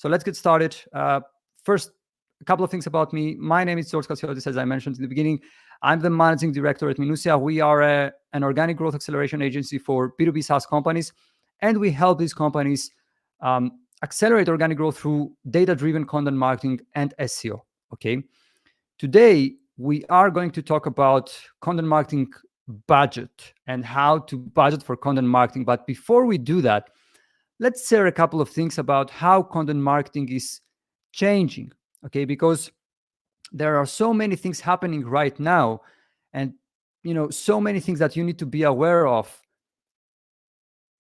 So let's get started. First, a couple of things about me. My name is George Cassiotis, as I mentioned in the beginning. I'm the managing director at Minusia. We are an organic growth acceleration agency for B2B SaaS companies, and we help these companies accelerate organic growth through data-driven content marketing and SEO. Okay. Today, we are going to talk about content marketing budget and how to budget for content marketing. But before we do that, let's share a couple of things about how content marketing is changing. Okay, because there are so many things happening right now, and so many things that you need to be aware of.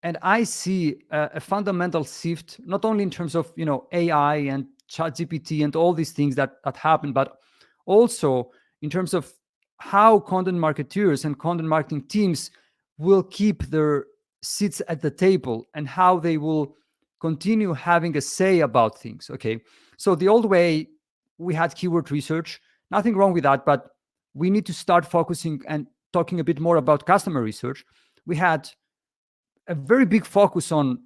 And I see a fundamental shift, not only in terms of AI and ChatGPT and all these things that happen, but also in terms of how content marketers and content marketing teams will keep their seats at the table and how they will continue having a say about things. Okay, so the old way, we had keyword research, nothing wrong with that, but we need to start focusing and talking a bit more about customer research. We had a very big focus on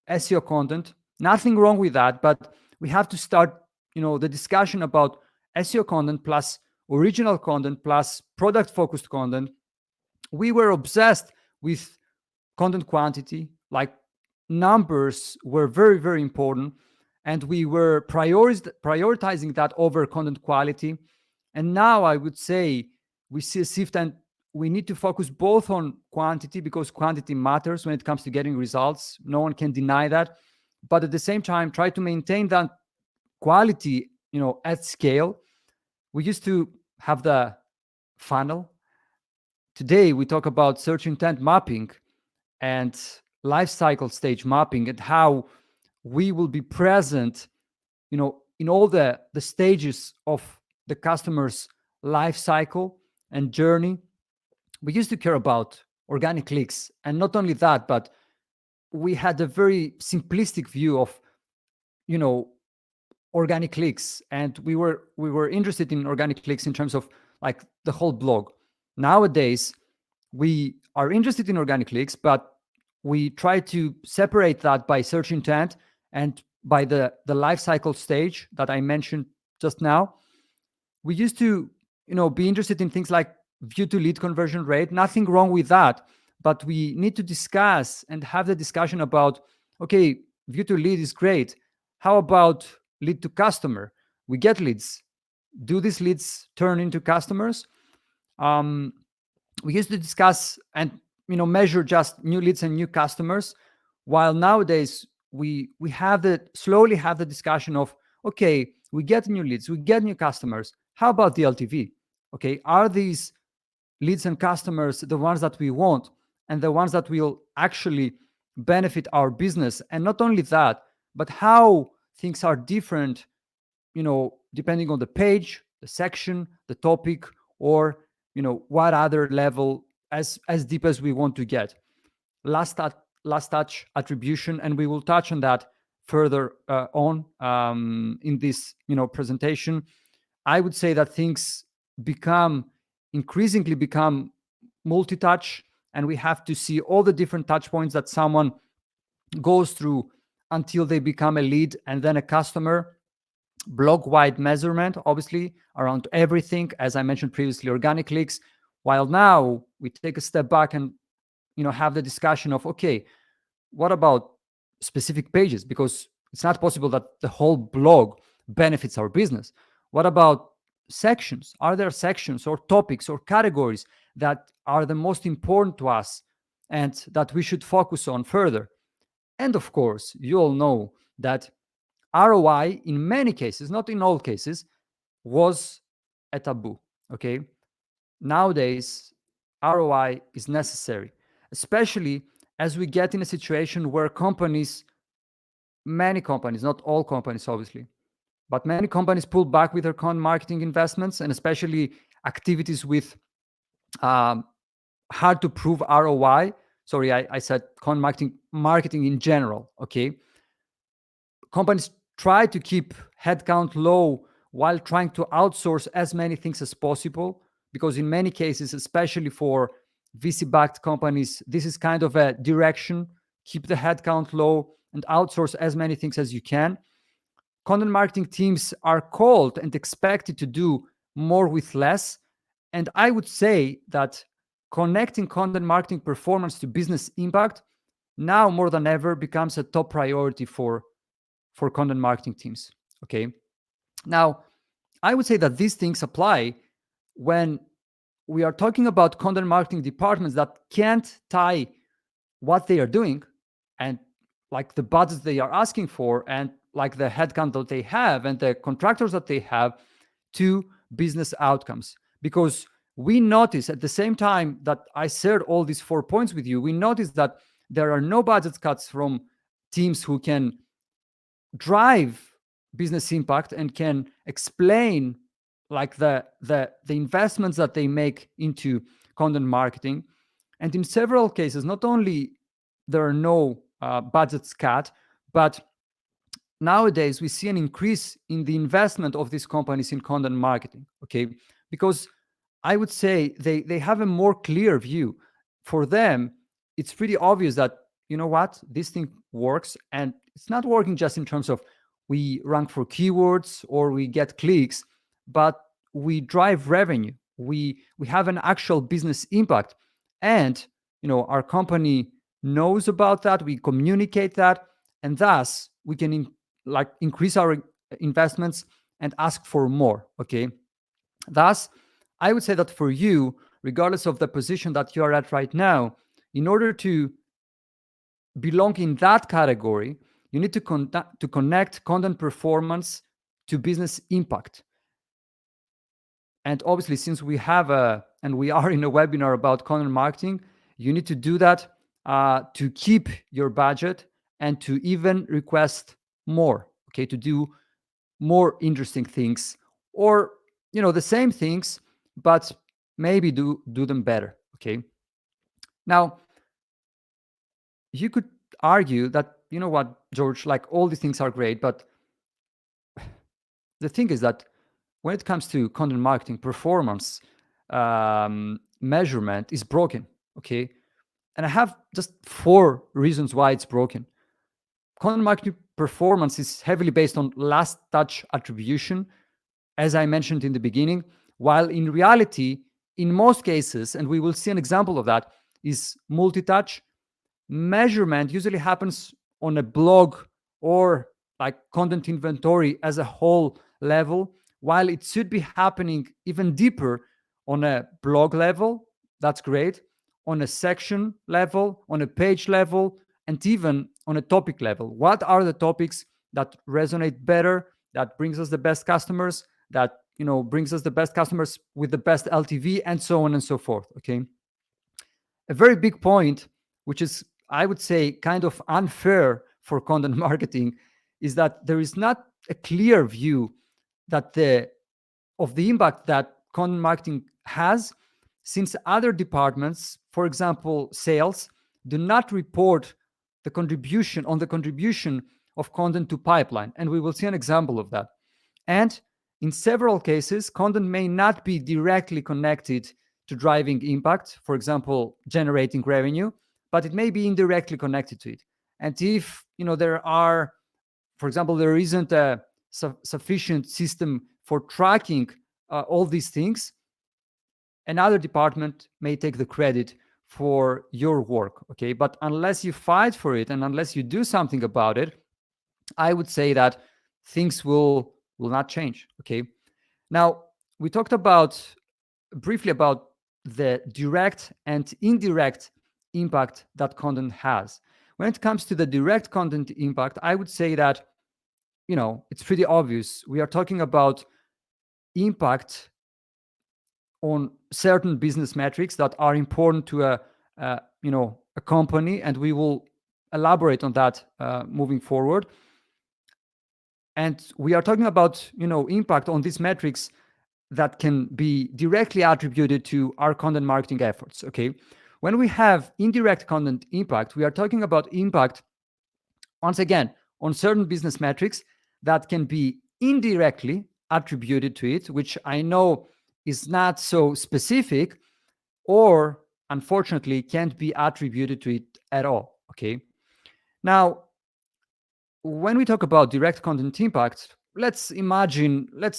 SEO content, nothing wrong with that, but we have to start the discussion about SEO content plus original content plus product focused content. We were obsessed with content quantity, like numbers were very, very important, and we were prioritizing that over content quality. And now I would say we see a shift, and we need to focus both on quantity, because quantity matters when it comes to getting results. No one can deny that. But at the same time, try to maintain that quality, at scale. We used to have the funnel. Today, we talk about search intent mapping and life cycle stage mapping, and how we will be present, in all the stages of the customer's life cycle and journey. We used to care about organic clicks, and not only that, but we had a very simplistic view of organic clicks, and we were interested in organic clicks in terms of like the whole blog. Nowadays, we are interested in organic clicks, but we try to separate that by search intent and by the life cycle stage that I mentioned just now. We used to be interested in things like view to lead conversion rate. Nothing wrong with that, but we need to discuss and have the discussion about, okay, view to lead is great. How about lead to customer? We get leads. Do these leads turn into customers? We used to discuss and measure just new leads and new customers, while nowadays we slowly have the discussion of, okay, we get new leads, we get new customers. How about the LTV? Okay, are these leads and customers the ones that we want and the ones that will actually benefit our business? And not only that, but how things are different, depending on the page, the section, the topic, or what other level, as deep as we want to get. Last touch, attribution, and we will touch on that further on in this presentation. I would say that things increasingly become multi-touch, and we have to see all the different touch points that someone goes through until they become a lead and then a customer. Blog-wide measurement, obviously, around everything, as I mentioned previously, organic clicks. While now we take a step back and have the discussion of, okay, what about specific pages? Because it's not possible that the whole blog benefits our business. What about sections? Are there sections or topics or categories that are the most important to us and that we should focus on further? And of course, you all know that ROI, in many cases, not in all cases, was a taboo. Okay, nowadays ROI is necessary, especially as we get in a situation where many companies, not all companies obviously, but many companies pull back with their content marketing investments, and especially activities with hard to prove ROI. Sorry, I said content marketing in general. Okay, companies try to keep headcount low while trying to outsource as many things as possible, because in many cases, especially for VC-backed companies, this is kind of a direction: keep the headcount low and outsource as many things as you can. content marketing teams are called and expected to do more with less. And I would say that connecting content marketing performance to business impact now more than ever becomes a top priority for content marketing teams. Okay. Now, I would say that these things apply when we are talking about content marketing departments that can't tie what they are doing and like the budgets they are asking for and like the headcount that they have and the contractors that they have to business outcomes. Because we notice at the same time that I shared all these 4 points with you, we notice that there are no budget cuts from teams who can drive business impact and can explain like the investments that they make into content marketing. And in several cases, not only there are no budgets cut, but nowadays we see an increase in the investment of these companies in content marketing. Okay, because I would say they have a more clear view. For them, it's pretty obvious that, you know what, this thing works, and it's not working just in terms of we rank for keywords or we get clicks, but we drive revenue. We have an actual business impact, and our company knows about that. We communicate that, and thus we can increase our investments and ask for more. Okay, thus I would say that for you, regardless of the position that you are at right now, in order to belong in that category, you need to connect content performance to business impact. And obviously, since we have and we are in a webinar about content marketing, you need to do that to keep your budget and to even request more, okay, to do more interesting things, or the same things, but maybe do them better. Okay. Now, you could argue that, you know what, George, like all these things are great, but the thing is that when it comes to content marketing, performance measurement is broken. Okay. And I have just 4 reasons why it's broken. Content marketing performance is heavily based on last touch attribution, as I mentioned in the beginning, while in reality, in most cases, and we will see an example of that, is multi-touch. Measurement usually happens on a blog or like content inventory as a whole level, while it should be happening even deeper on a blog level. That's great. On a section level, on a page level, and even on a topic level. What are the topics that resonate better, that brings us the best customers, that brings us the best customers with the best LTV, and so on and so forth. Okay. A very big point, which is, I would say, kind of unfair for content marketing, is that there is not a clear view that of the impact that content marketing has, since other departments, for example, sales, do not report the contribution of content to pipeline. And we will see an example of that. And in several cases, content may not be directly connected to driving impact, for example, generating revenue, but it may be indirectly connected to it. And if for example, there isn't a sufficient system for tracking all these things, another department may take the credit for your work. Okay, but unless you fight for it and unless you do something about it, I would say that things will not change. Okay, now we talked briefly about the direct and indirect impact that content has. When it comes to the direct content impact, I would say that it's pretty obvious. We are talking about impact on certain business metrics that are important to a company, and we will elaborate on that moving forward. And we are talking about impact on these metrics that can be directly attributed to our content marketing efforts. Okay, when we have indirect content impact, we are talking about impact, once again, on certain business metrics that can be indirectly attributed to it, which I know is not so specific, or unfortunately can't be attributed to it at all. Okay, now when we talk about direct content impact, let's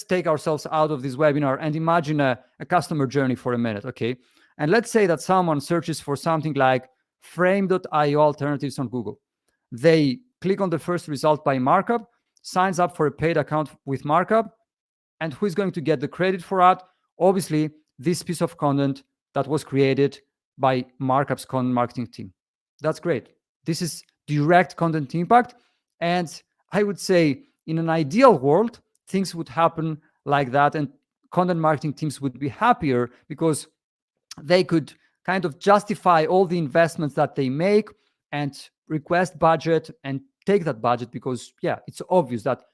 take ourselves out of this webinar and imagine a customer journey for a minute, okay? And let's say that someone searches for something like frame.io alternatives on Google. They click on the first result by markup, signs up for a paid account with markup, and who is going to get the credit for that? Obviously, this piece of content that was created by Markup's content marketing team. That's great. This is direct content impact. And I would say in an ideal world, things would happen like that, and content marketing teams would be happier because they could kind of justify all the investments that they make and request budget and take that budget because, yeah, it's obvious that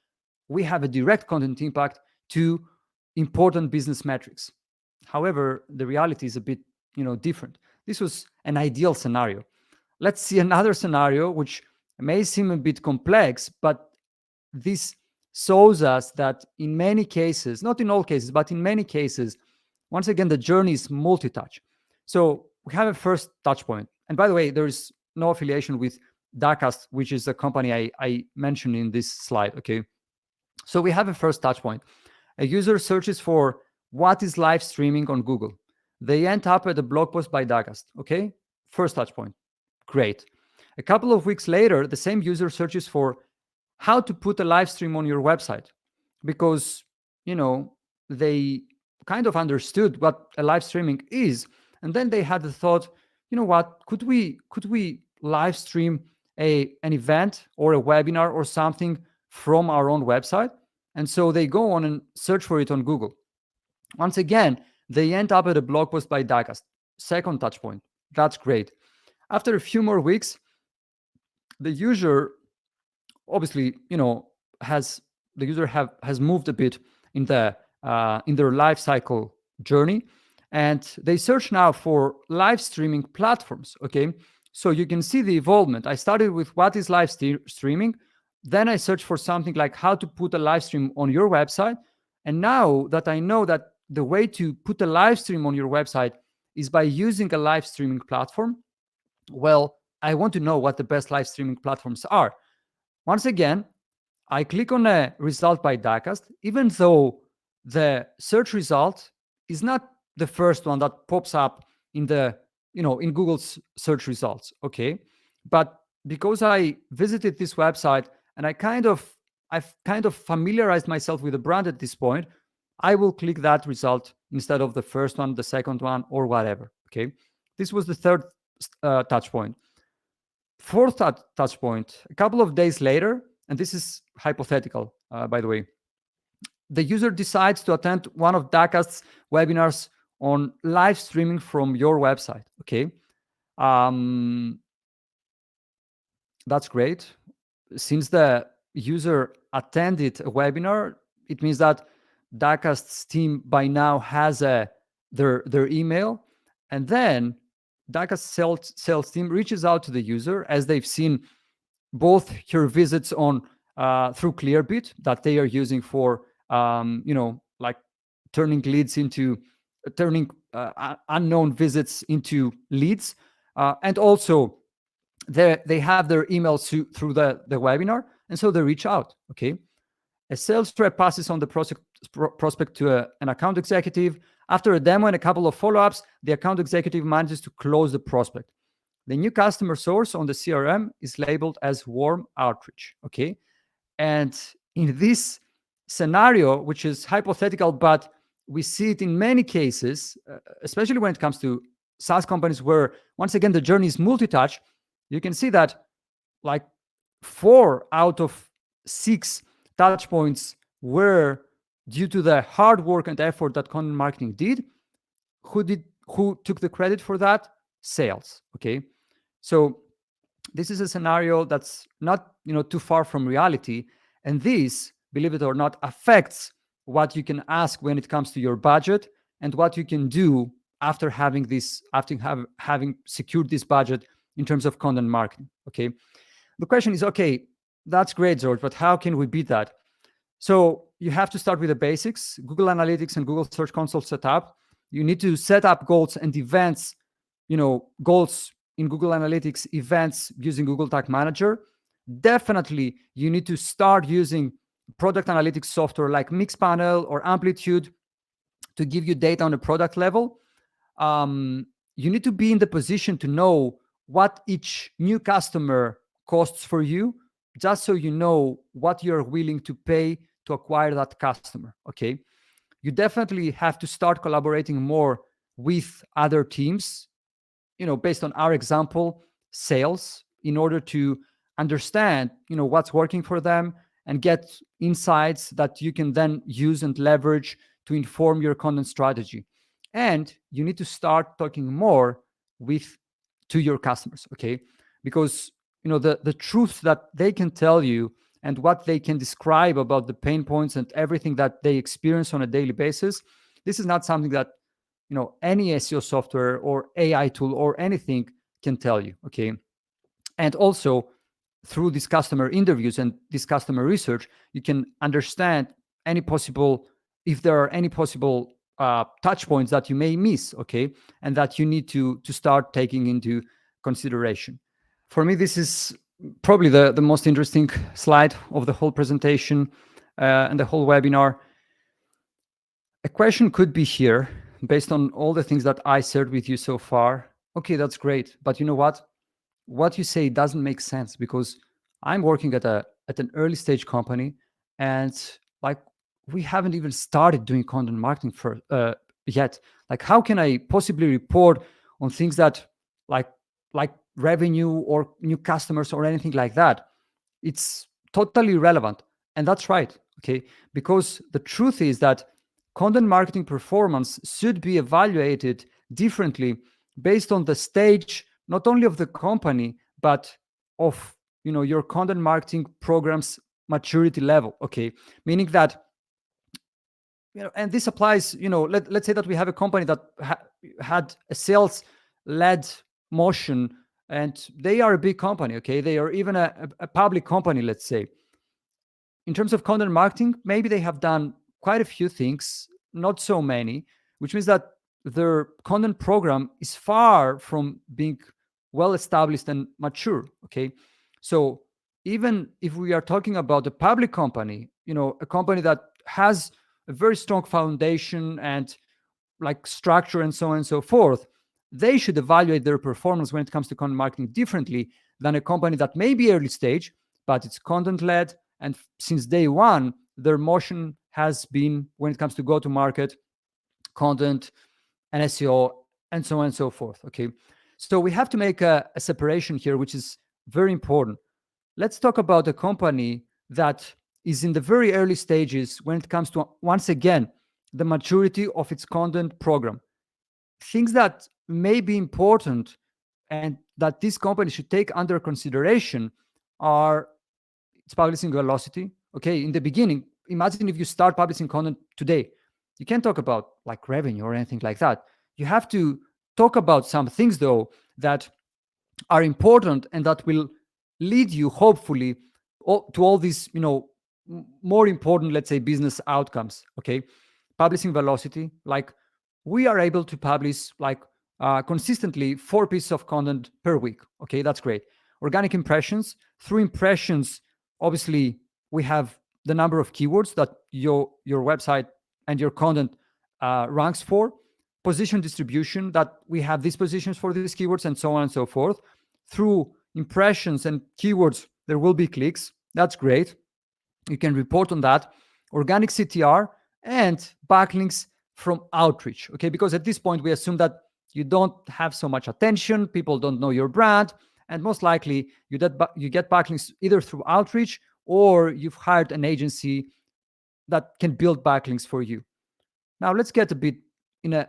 we have a direct content impact to important business metrics. However, the reality is a bit, different. This was an ideal scenario. Let's see another scenario, which may seem a bit complex, but this shows us that in many cases, not in all cases, but in many cases, once again, the journey is multi-touch. So we have a first touch point. And by the way, there is no affiliation with Dacast, which is the company I mentioned in this slide, okay? So we have a first touch point. A user searches for what is live streaming on Google. They end up at a blog post by Dacast, okay? First touch point. Great. A couple of weeks later, the same user searches for how to put a live stream on your website because, they kind of understood what a live streaming is. And then they had the thought, what, could we live stream an event or a webinar or something from our own website? And so they go on and search for it on Google. Once again, they end up at a blog post by Dacast. Second touch point. That's great. After a few more weeks, the user obviously, has moved a bit in their life cycle journey, and they search now for live streaming platforms. Okay, so you can see the evolvement. I started with what is live streaming, then I searched for something like how to put a live stream on your website, and now that I know that the way to put a live stream on your website is by using a live streaming platform, well, I want to know what the best live streaming platforms are. Once again, I click on a result by Dacast, even though the search result is not the first one that pops up in in Google's search results, okay? But because I visited this website and I've kind of familiarized myself with the brand at this point, I will click that result instead of the first one, the second one, or whatever, okay? This was the third touch point. Fourth touch point, a couple of days later, and this is hypothetical, by the way, the user decides to attend one of Dacast's webinars on live streaming from your website, okay? That's great. Since the user attended a webinar, it means that Dacast's team by now has their email, and then Dacast sales team reaches out to the user as they've seen both her visits on through Clearbit that they are using for like turning unknown visits into leads, and also they have their emails through the webinar, and so they reach out. Okay, a sales rep passes on the prospect to an account executive. After a demo and a couple of follow-ups, the account executive manages to close the prospect. The new customer source on the CRM is labeled as warm outreach, okay? And in this scenario, which is hypothetical, but we see it in many cases, especially when it comes to SaaS companies where, once again, the journey is multi-touch, you can see that like 4 out of 6 touch points were due to the hard work and effort that content marketing did. Who took the credit for that? Sales, okay? So this is a scenario that's not too far from reality, and this, believe it or not, affects what you can ask when it comes to your budget and what you can do after having secured this budget in terms of content marketing. Okay, the question is, okay, that's great, George, but how can we beat that? So you have to start with the basics: Google Analytics and Google Search Console setup. You need to set up goals and events, goals in Google Analytics, events using Google Tag Manager. definitely you need to start using product analytics software like Mixpanel or Amplitude to give you data on a product level. You need to be in the position to know what each new customer costs for you, just so you know what you're willing to pay to acquire that customer. Okay. You definitely have to start collaborating more with other teams, based on our example, sales, in order to understand, what's working for them and get insights that you can then use and leverage to inform your content strategy. And you need to start talking more with to your customers, okay? Because the truth that they can tell you and what they can describe about the pain points and everything that they experience on a daily basis, this is not something that any SEO software or AI tool or anything can tell you. Okay. And also through these customer interviews and this customer research, you can understand if there are any possible touch points that you may miss. Okay. And that you need to start taking into consideration. For me, this is probably the most interesting slide of the whole presentation and the whole webinar. A question could be here, based on all the things that I shared with you so far. Okay, that's great. But you know what? What you say doesn't make sense, because I'm working at an early stage company, and like we haven't even started doing content marketing yet. Like, how can I possibly report on things that like revenue or new customers or anything like that? It's totally irrelevant. And that's right. Okay. Because the truth is that content marketing performance should be evaluated differently based on the stage, not only of the company, but of your content marketing program's maturity level. Okay. Meaning that, and this applies, let's say that we have a company that had a sales led motion, and they are a big company. Okay. They are even a public company, let's say. In terms of content marketing, maybe they have done quite a few things, not so many, which means that their content program is far from being well established and mature. Okay. So even if we are talking about a public company, a company that has a very strong foundation and like structure and so on and so forth, they should evaluate their performance when it comes to content marketing differently than a company that may be early stage, but it's content led. And since day one, their motion has been, when it comes to go to market, content and SEO, and so on and so forth. Okay. So we have to make a separation here, which is very important. Let's talk about a company that is in the very early stages when it comes to, once again, the maturity of its content program. Things that may be important and that this company should take under consideration are its publishing velocity. Okay, in the beginning, imagine if you start publishing content today, you can't talk about like revenue or anything like that. You have to talk about some things though that are important and that will lead you hopefully to all these more important, let's say, business outcomes. Okay, publishing velocity, like we are able to publish like consistently 4 pieces of content per week. Okay, that's great. Organic impressions, through impressions, obviously we have the number of keywords that your website and your content ranks for. Position distribution, that we have these positions for these keywords, and so on and so forth. Through impressions and keywords, there will be clicks. That's great. You can report on that. Organic CTR and backlinks from outreach. Okay, because at this point we assume that you don't have so much attention, people don't know your brand, and most likely you get backlinks either through outreach or you've hired an agency that can build backlinks for you. Now let's get a bit in a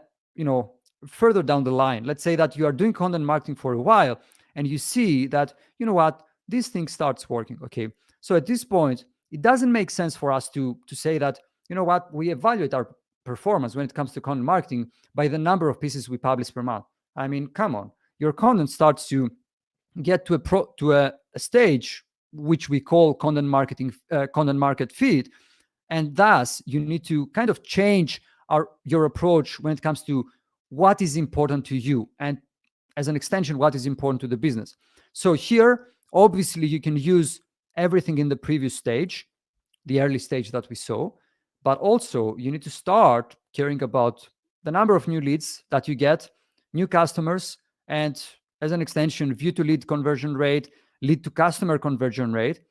further down the line. Let's say that you are doing content marketing for a while and you see that, this thing starts working. Okay, so at this point it doesn't make sense for us to say that, we evaluate our performance when it comes to content marketing by the number of pieces we publish per month. I mean, come on. Your content starts to get to a stage which we call content market fit, and thus you need to kind of change your approach when it comes to what is important to you, and as an extension, what is important to the business. So here Obviously, you can use everything in the previous stage, the early stage that we saw, but also you need to start caring about the number of new leads that you get, new customers, and as an extension, view to lead conversion rate, lead to customer conversion rate,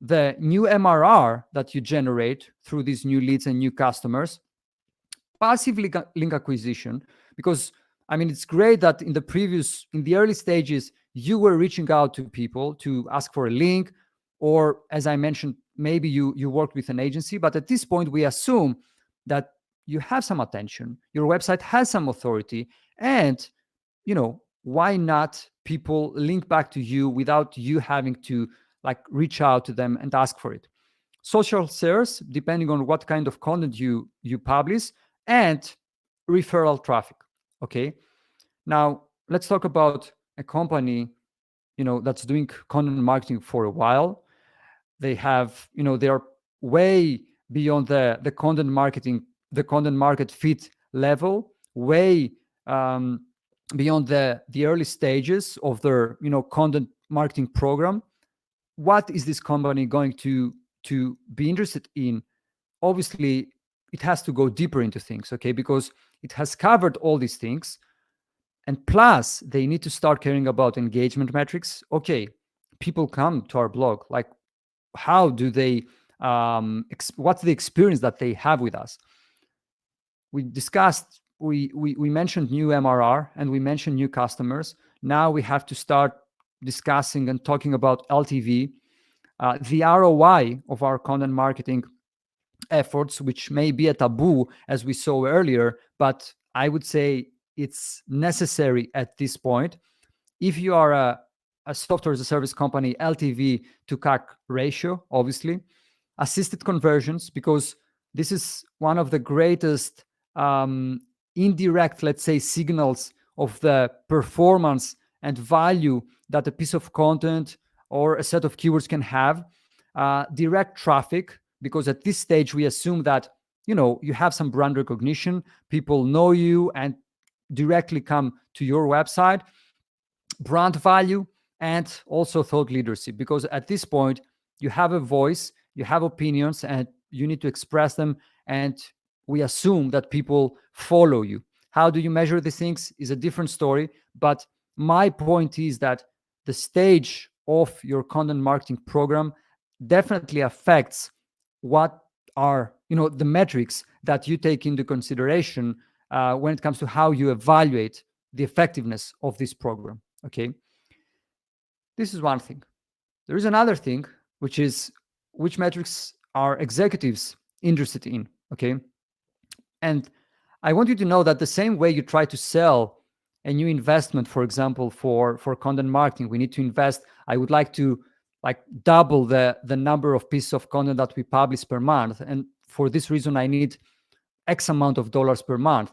the new MRR that you generate through these new leads and new customers, passive link acquisition, because I mean, it's great that in the early stages, you were reaching out to people to ask for a link, or as I mentioned, maybe you worked with an agency, but at this point, we assume that you have some attention, your website has some authority, and why not people link back to you without you having to like reach out to them and ask for it. Social shares, depending on what kind of content you publish, and referral traffic. Okay, now let's talk about a company that's doing content marketing for a while. They have they are way beyond the content marketing, the content market fit level, way beyond the early stages of their content marketing program. What is this company going to be interested in? Obviously, it has to go deeper into things, okay, because it has covered all these things, and plus they need to start caring about engagement metrics. Okay, people come to our blog, like how do they what's the experience that they have with us? We discussed, we mentioned new MRR and we mentioned new customers. Now we have to start discussing and talking about LTV, the ROI of our content marketing efforts, which may be a taboo as we saw earlier, but I would say it's necessary at this point. If you are a software as a service company, LTV to CAC ratio, obviously, assisted conversions, because this is one of the greatest indirect, let's say, signals of the performance and value that a piece of content or a set of keywords can have. Direct traffic, because at this stage we assume that you have some brand recognition, people know you and directly come to your website. Brand value, and also thought leadership, because at this point you have a voice, you have opinions, and you need to express them, and we assume that people follow you. How do you measure these things is a different story, but my point is that the stage of your content marketing program definitely affects what are the metrics that you take into consideration when it comes to how you evaluate the effectiveness of this program. Okay, this is one thing. There is another thing, which is which metrics are executives interested in. Okay, and I want you to know that the same way you try to sell a new investment, for example, for content marketing, we need to invest. I would like to double the number of pieces of content that we publish per month, and for this reason I need X amount of dollars per month.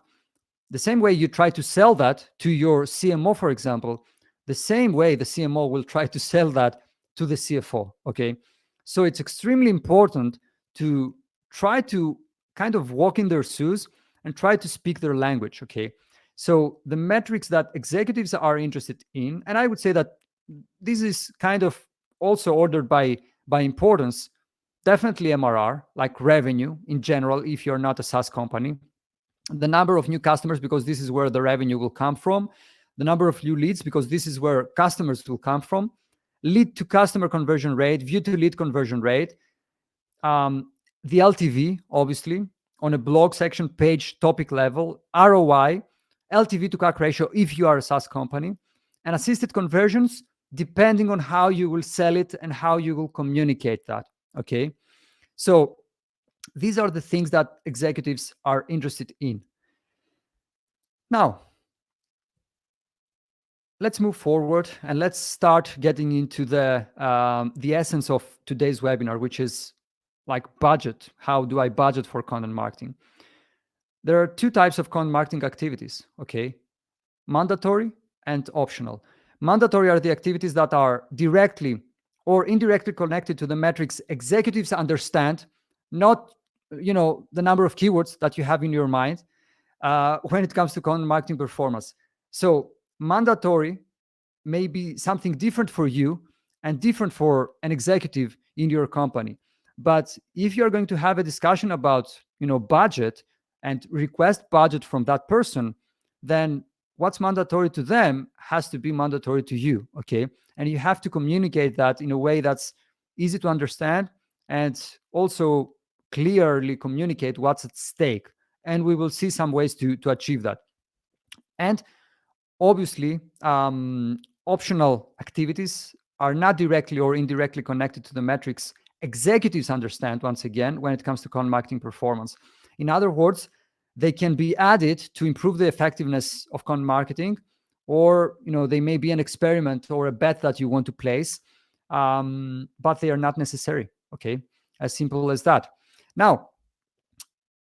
The same way you try to sell that to your CMO, for example, the same way the CMO will try to sell that to the CFO. Okay, so it's extremely important to try to kind of walk in their shoes and try to speak their language. Okay, so the metrics that executives are interested in, and I would say that this is kind of also ordered by importance, definitely MRR, like revenue in general, if you're not a SaaS company. The number of new customers, because this is where the revenue will come from. The number of new leads, because this is where customers will come from. Lead to customer conversion rate, view to lead conversion rate. The LTV, obviously, on a blog section, page, topic level. ROI, LTV to CAC ratio if you are a SaaS company. And assisted conversions, depending on how you will sell it and how you will communicate that. Okay, so these are the things that executives are interested in. Now, let's move forward and let's start getting into the essence of today's webinar, which is like budget. How do I budget for content marketing? There are two types of content marketing activities, okay? Mandatory and optional. Mandatory are the activities that are directly or indirectly connected to the metrics executives understand, not the number of keywords that you have in your mind when it comes to content marketing performance. So mandatory may be something different for you, and different for an executive in your company. But if you're going to have a discussion about, budget and request budget from that person, then what's mandatory to them has to be mandatory to you, okay? And you have to communicate that in a way that's easy to understand and also clearly communicate what's at stake. And we will see some ways to achieve that. And obviously, optional activities are not directly or indirectly connected to the metrics executives understand, once again, when it comes to content marketing performance. In other words, they can be added to improve the effectiveness of content marketing, or they may be an experiment or a bet that you want to place, but they are not necessary. Okay, as simple as that. Now,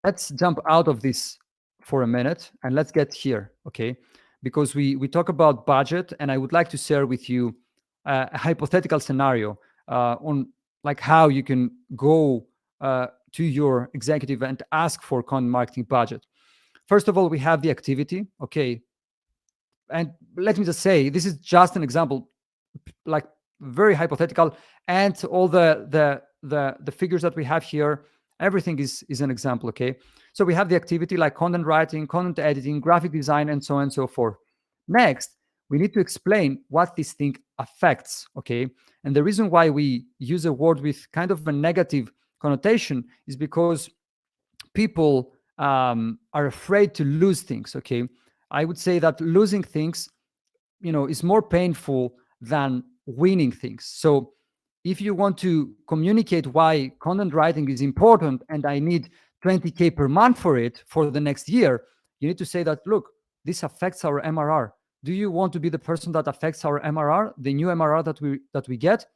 let's jump out of this for a minute and let's get here, okay? Because we talk about budget, and I would like to share with you a hypothetical scenario on like how you can go to your executive and ask for content marketing budget. First of all, we have the activity, okay? And let me just say, this is just an example, like very hypothetical, and all the figures that we have here, everything is an example, okay? So we have the activity like content writing, content editing, graphic design, and so on and so forth. Next, we need to explain what this thing affects, okay? And the reason why we use a word with kind of a negative connotation is because people are afraid to lose things, okay? I would say that losing things, is more painful than winning things. So if you want to communicate why content writing is important and I need 20K per month for it for the next year, you need to say that, look, this affects our MRR. Do you want to be the person that affects our MRR, the new MRR that we get?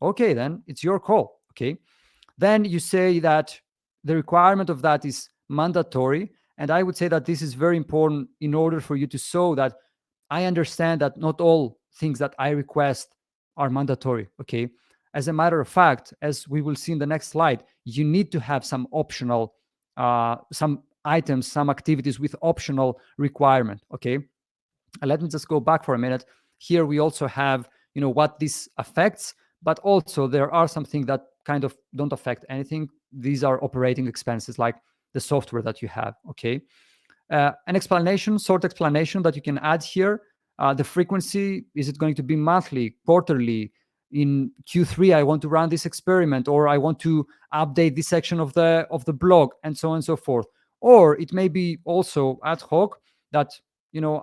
Okay, then it's your call, okay? Then you say that the requirement of that is mandatory. And I would say that this is very important in order for you to show that I understand that not all things that I request are mandatory, okay? As a matter of fact, as we will see in the next slide, you need to have some optional, some items, some activities with optional requirement, okay? And let me just go back for a minute. Here we also have, what this affects, but also there are some things that kind of don't affect anything. These are operating expenses like the software that you have, okay? An explanation, short explanation that you can add here. The frequency, is it going to be monthly, quarterly? In Q3, I want to run this experiment, or I want to update this section of the blog, and so on and so forth. Or it may be also ad hoc that,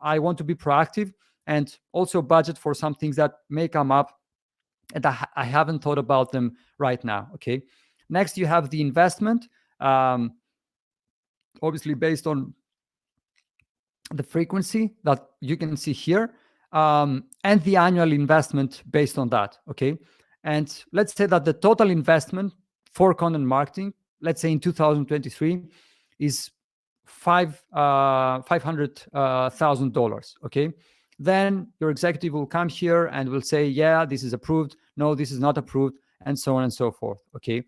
I want to be proactive and also budget for some things that may come up and I haven't thought about them right now, okay? Next, you have the investment, obviously based on the frequency that you can see here, and the annual investment based on that, okay? And let's say that the total investment for content marketing, let's say in 2023, is $500,000, okay? Then your executive will come here and will say, yeah, this is approved. No, this is not approved, and so on and so forth, okay?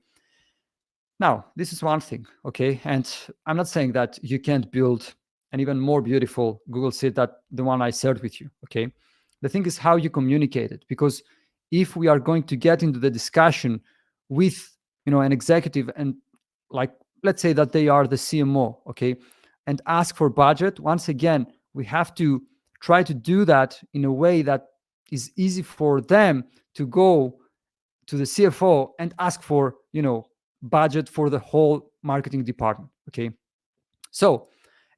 Now, this is one thing, okay? And I'm not saying that you can't build an even more beautiful Google Sheet than the one I shared with you, okay? The thing is how you communicate it, because if we are going to get into the discussion with, an executive and like, let's say that they are the CMO, okay, and ask for budget, once again, we have to try to do that in a way that is easy for them to go to the CFO and ask for, budget for the whole marketing department, okay? So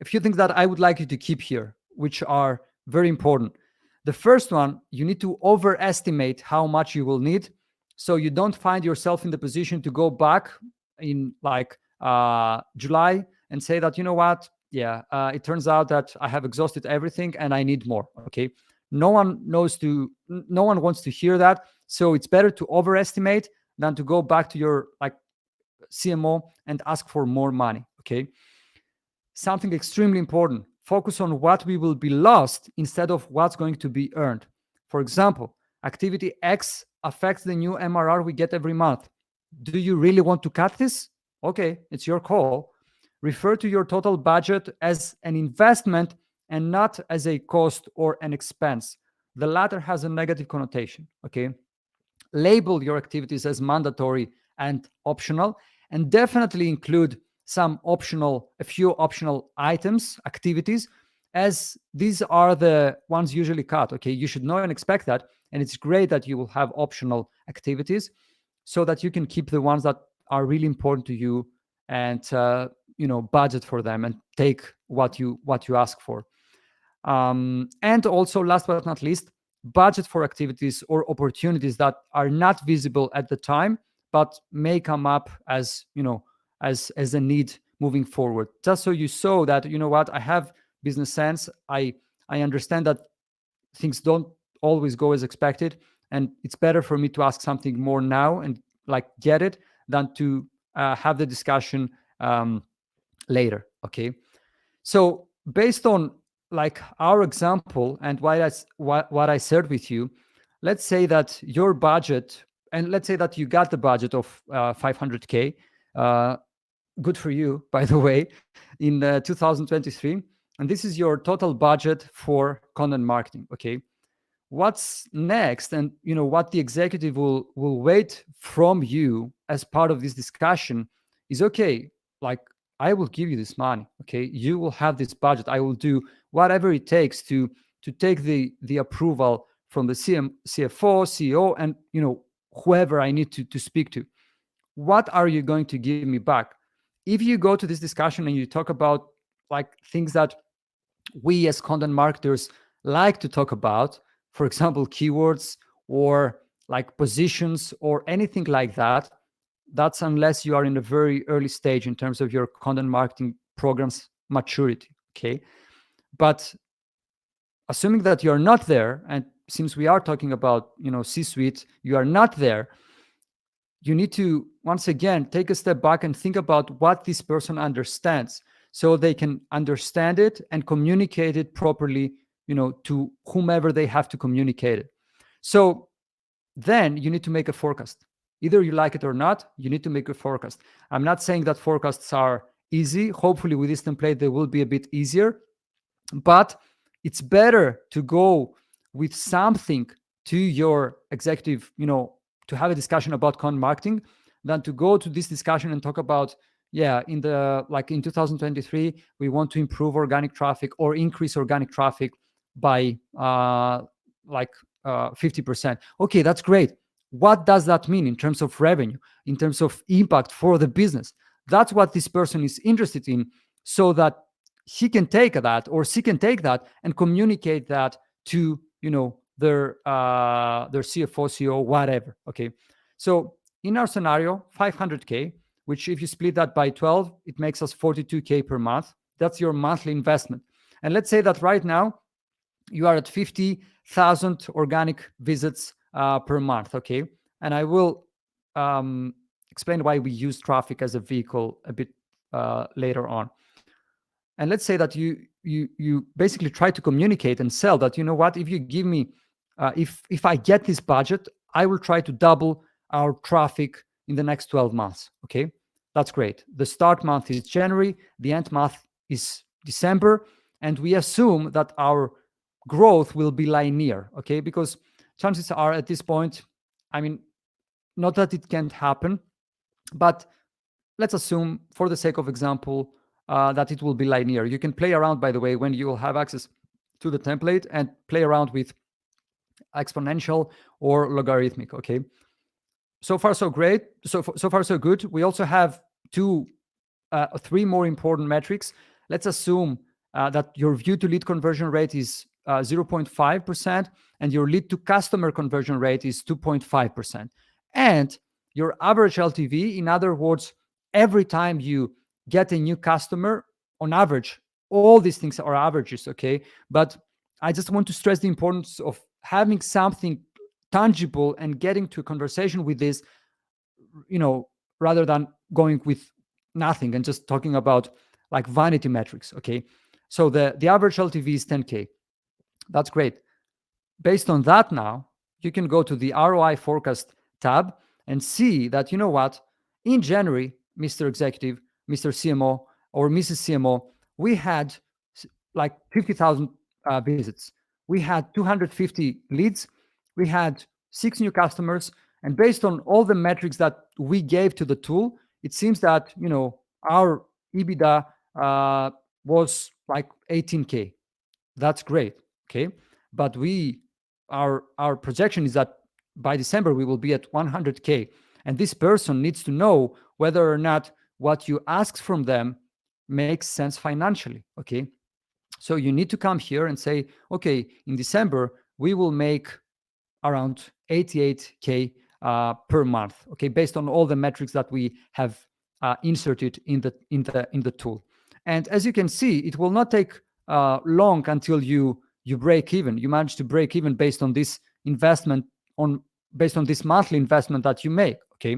a few things that I would like you to keep here, which are very important. The first one, you need to overestimate how much you will need, so you don't find yourself in the position to go back in like July and say that, what, it turns out that I have exhausted everything and I need more, okay? No one wants to hear that. So it's better to overestimate than to go back to your like CMO and ask for more money, okay? Something extremely important, focus on what we will be lost instead of what's going to be earned. For example, activity X affects the new MRR we get every month. Do you really want to cut this? Okay, it's your call. Refer to your total budget as an investment and not as a cost or an expense. The latter has a negative connotation, okay? label your activities as mandatory and optional, and definitely include a few optional items, activities, as these are the ones usually cut. Okay, you should know and expect that, and it's great that you will have optional activities so that you can keep the ones that are really important to you, and budget for them and take what you ask for. And also, last but not least, budget for activities or opportunities that are not visible at the time, but may come up as as a need moving forward. Just so you saw that, I have business sense. I understand that things don't always go as expected, and it's better for me to ask something more now and like get it than to have the discussion later. Okay, so based on like our example and what I shared with you, let's say that your budget, and let's say that you got the budget of 500K. Uh, Good for you, by the way, in 2023. And this is your total budget for content marketing. Okay, what's next, and what the executive will wait from you as part of this discussion is, okay, like, I will give you this money. Okay, you will have this budget. I will do whatever it takes to take the approval from the CFO, CEO, and whoever I need to speak to. What are you going to give me back? If you go to this discussion and you talk about like things that we as content marketers like to talk about, for example, keywords or like positions or anything like that, that's unless you are in a very early stage in terms of your content marketing program's maturity. Okay, but assuming that you're not there, and since we are talking about C-suite, you are not there, you need to once again take a step back and think about what this person understands, so they can understand it and communicate it properly, to whomever they have to communicate it. So then you need to make a forecast. Either you like it or not, you need to make a forecast. I'm not saying that forecasts are easy. Hopefully with this template they will be a bit easier, but it's better to go with something to your executive, to have a discussion about content marketing, than to go to this discussion and talk about, yeah, in 2023 we want to improve organic traffic or increase organic traffic by 50%. Okay, that's great. What does that mean in terms of revenue, in terms of impact for the business? That's what this person is interested in, so that he can take that or she can take that and communicate that to their CFO, CEO, whatever. Okay, so in our scenario, 500K, which if you split that by 12, it makes us 42K per month. That's your monthly investment. And let's say that right now you are at 50,000 organic visits per month. Okay, and I will explain why we use traffic as a vehicle a bit later on. And let's say that you basically try to communicate and sell that, what, if you give me if I get this budget, I will try to double our traffic in the next 12 months. Okay, that's great. The start month is January, the end month is December, and we assume that our growth will be linear. Okay, because chances are at this point, I mean, not that it can't happen, but let's assume for the sake of example that it will be linear. You can play around, by the way, when you will have access to the template, and play around with exponential or logarithmic. Okay, so far so great. So far so good. We also have three more important metrics. Let's assume that your view to lead conversion rate is 0.5%, and your lead to customer conversion rate is 2.5%, and your average LTV, in other words, every time you get a new customer, on average, all these things are averages. Okay, but I just want to stress the importance of having something tangible and getting to a conversation with this, rather than going with nothing and just talking about like vanity metrics. Okay, so the average LTV is 10K. That's great. Based on that, now you can go to the ROI forecast tab and see that, what, in January, Mr. Executive, Mr. CMO, or Mrs. CMO, we had like 50,000 visits. We had 250 leads. We had 6 new customers, And based on all the metrics that we gave to the tool, it seems that our EBITDA was like 18K. That's great. Okay, but our projection is that by December we will be at 100K, and this person needs to know whether or not what you ask from them makes sense financially. Okay, so you need to come here and say, okay, in December we will make around 88K per month. Okay, based on all the metrics that we have inserted in the tool. And as you can see, it will not take long until you break even. You manage to break even based on this investment, based on this monthly investment that you make. Okay,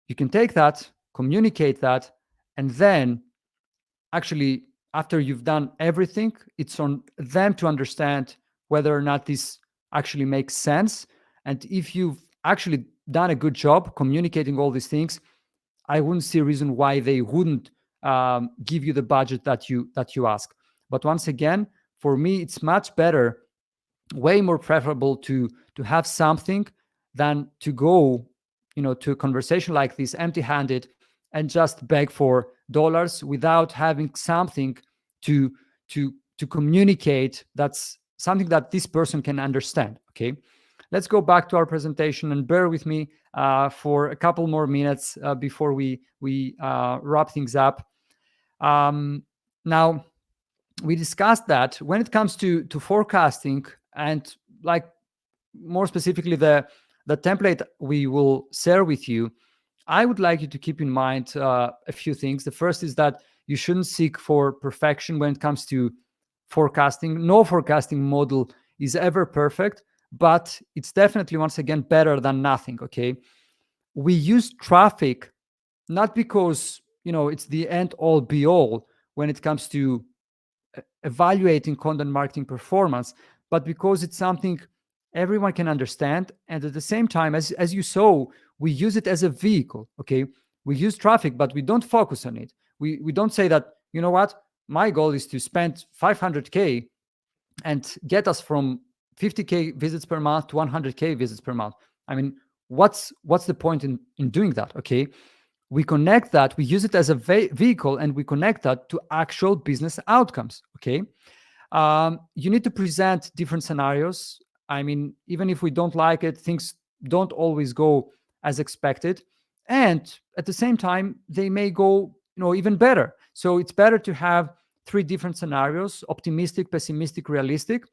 you can take that, communicate that, and then actually, after you've done everything, it's on them to understand whether or not this actually makes sense. And if you've actually done a good job communicating all these things, I wouldn't see a reason why they wouldn't give you the budget that you ask. But once again, for me, it's much better, way more preferable to have something than to go to a conversation like this empty-handed and just beg for dollars without having something to communicate. That's something that this person can understand. Okay, let's go back to our presentation and bear with me for a couple more minutes before we wrap things up. Now, we discussed that when it comes to forecasting, and like more specifically the template we will share with you, I would like you to keep in mind a few things. The first is that you shouldn't seek for perfection when it comes to forecasting. No forecasting model is ever perfect, but it's definitely, once again, better than nothing. Okay, we use traffic not because it's the end all be all when it comes to evaluating content marketing performance, but because it's something everyone can understand. And at the same time, as you saw, we use it as a vehicle. Okay, we use traffic, but we don't focus on it. We don't say that, you know what, my goal is to spend 500K and get us from 50K visits per month to 100K visits per month. I mean, what's the point in doing that? Okay, we connect that, we use it as a vehicle, and we connect that to actual business outcomes. Okay, you need to present different scenarios. I mean, even if we don't like it, things don't always go as expected, and at the same time they may go even better. So it's better to have 3 different scenarios: optimistic, pessimistic, realistic.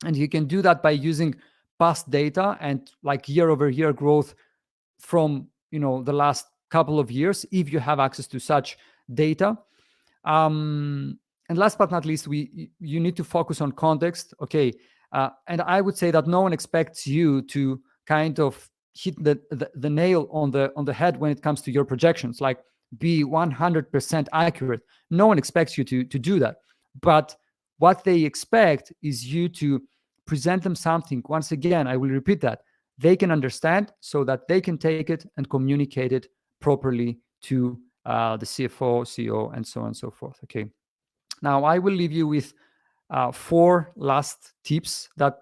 And you can do that by using past data and like year-over-year growth from the last couple of years, if you have access to such data. And last but not least, you need to focus on context. Okay, and I would say that no one expects you to kind of hit the nail on the head when it comes to your projections, like be 100% accurate. No one expects you to do that. But what they expect is you to present them something. Once again, I will repeat that they can understand, so that they can take it and communicate it properly to the CFO, CEO, and so on and so forth. Okay. Now I will leave you with 4 last tips that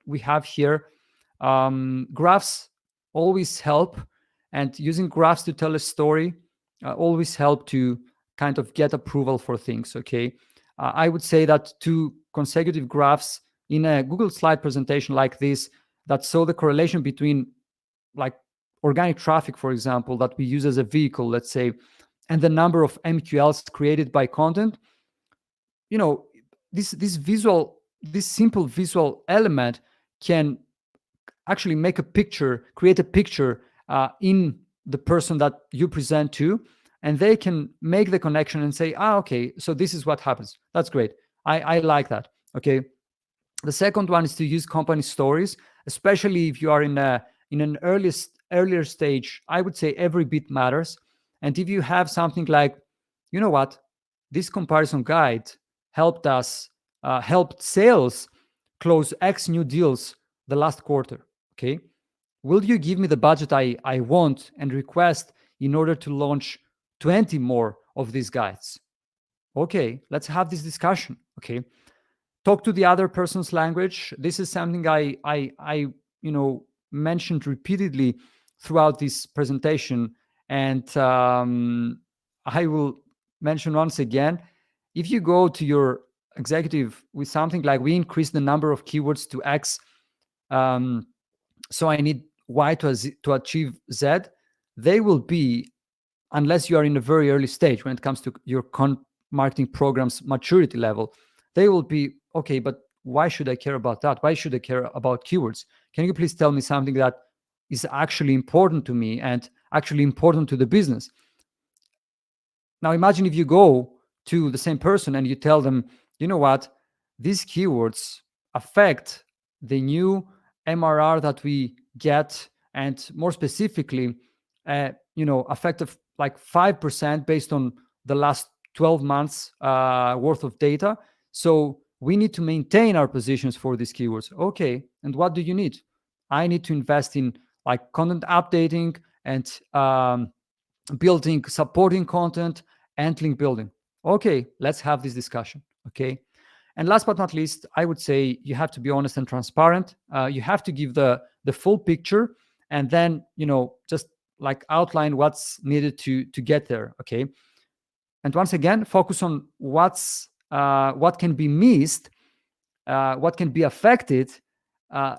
we have here. Graphs always help, and using graphs to tell a story always help to kind of get approval for things. Okay, I would say that 2 consecutive graphs in a Google slide presentation like this that show the correlation between like organic traffic, for example, that we use as a vehicle, let's say, and the number of MQLs created by content. This simple visual element can actually make a picture, create a picture in the person that you present to, and they can make the connection and say, okay, so this is what happens. That's great. I like that. Okay. The second one is to use company stories, especially if you are in an earlier stage. I would say every bit matters. And if you have something like, this comparison guide helped sales close X new deals the last quarter. Okay, will you give me the budget I want and request in order to launch 20 more of these guides? Okay, let's have this discussion. Okay, talk to the other person's language. This is something I mentioned repeatedly throughout this presentation, and I will mention once again, if you go to your executive with something like, we increase the number of keywords to X, so I need Y to achieve Z, they will be, unless you are in a very early stage when it comes to your marketing program's maturity level, they will be, okay, but why should I care about that? Why should I care about keywords? Can you please tell me something that is actually important to me and actually important to the business? Now imagine if you go to the same person and you tell them, you know what, these keywords affect the new MRR that we get, and more specifically, affect like 5% based on the last 12 months worth of data. So we need to maintain our positions for these keywords. Okay, and what do you need? I need to invest in like content updating and building supporting content and link building. Okay, let's have this discussion. Okay. And last but not least, I would say you have to be honest and transparent. You have to give the full picture, and then just like outline what's needed to get there. Okay. And once again, focus on what can be missed, what can be affected,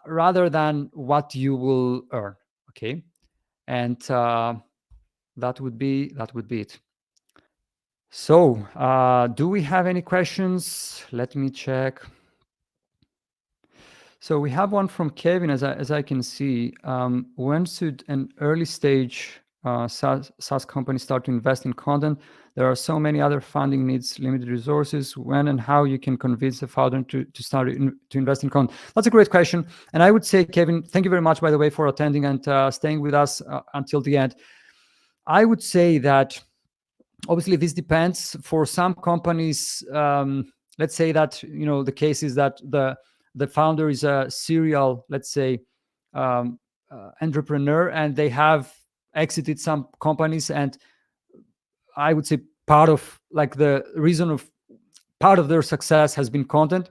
rather than what you will earn. Okay. And that would be it. So, do we have any questions? Let me check. So we have one from Kevin, as I can see. When should an early stage SaaS company start to invest in content? There are so many other funding needs, limited resources. When and how you can convince the founder to start to invest in content? That's a great question. And I would say, Kevin, thank you very much, by the way, for attending and staying with us until the end. I would say that obviously this depends. For some companies, let's say that the case is that the founder is a serial, let's say, entrepreneur, and they have exited some companies, and I would say part of like the reason of part of their success has been content.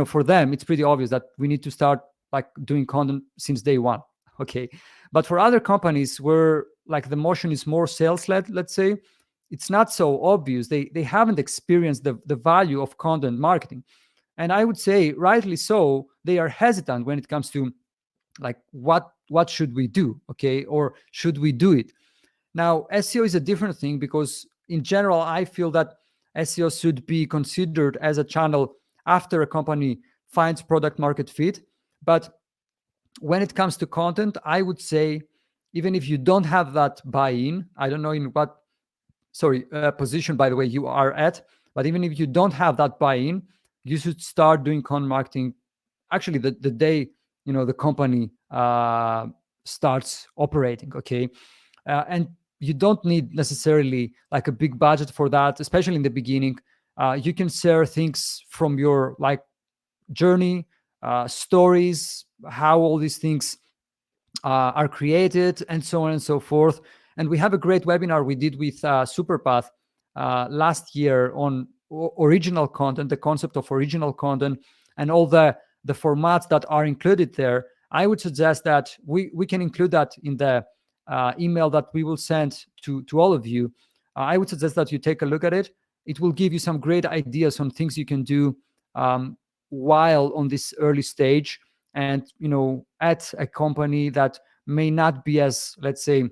For them it's pretty obvious that we need to start like doing content since day one. Okay. But for other companies where like the motion is more sales led, let's say, it's not so obvious. They haven't experienced the value of content marketing, and I would say rightly so, they are hesitant when it comes to like what should we do, okay, or should we do it. Now SEO is a different thing, because in general I feel that SEO should be considered as a channel after a company finds product market fit. But when it comes to content, I would say, even if you don't have that buy-in, I don't know in what position, by the way, you are at, but even if you don't have that buy-in, you should start doing content marketing actually the day the company starts operating. Okay. And you don't need necessarily like a big budget for that, especially in the beginning. You can share things from your like journey, stories, how all these things are created, and so on and so forth. And we have a great webinar we did with Superpath last year on original content, the concept of original content, and all the formats that are included there. I would suggest that we can include that in the email that we will send to all of you. I would suggest that you take a look at it. It will give you some great ideas on things you can do while on this early stage, and at a company that may not be as, let's say,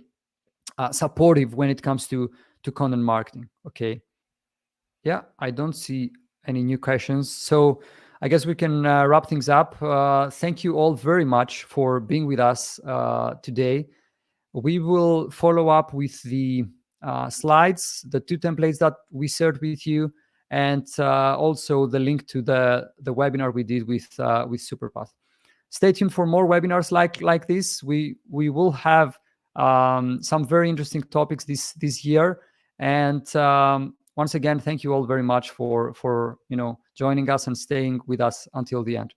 supportive when it comes to content marketing. Okay. Yeah, I don't see any new questions, so I guess we can wrap things up. Thank you all very much for being with us today. We will follow up with the slides, the 2 templates that we shared with you, and also the link to the webinar we did with Superpath. Stay tuned for more webinars like this. We will have some very interesting topics this year. And once again, thank you all very much for joining us and staying with us until the end.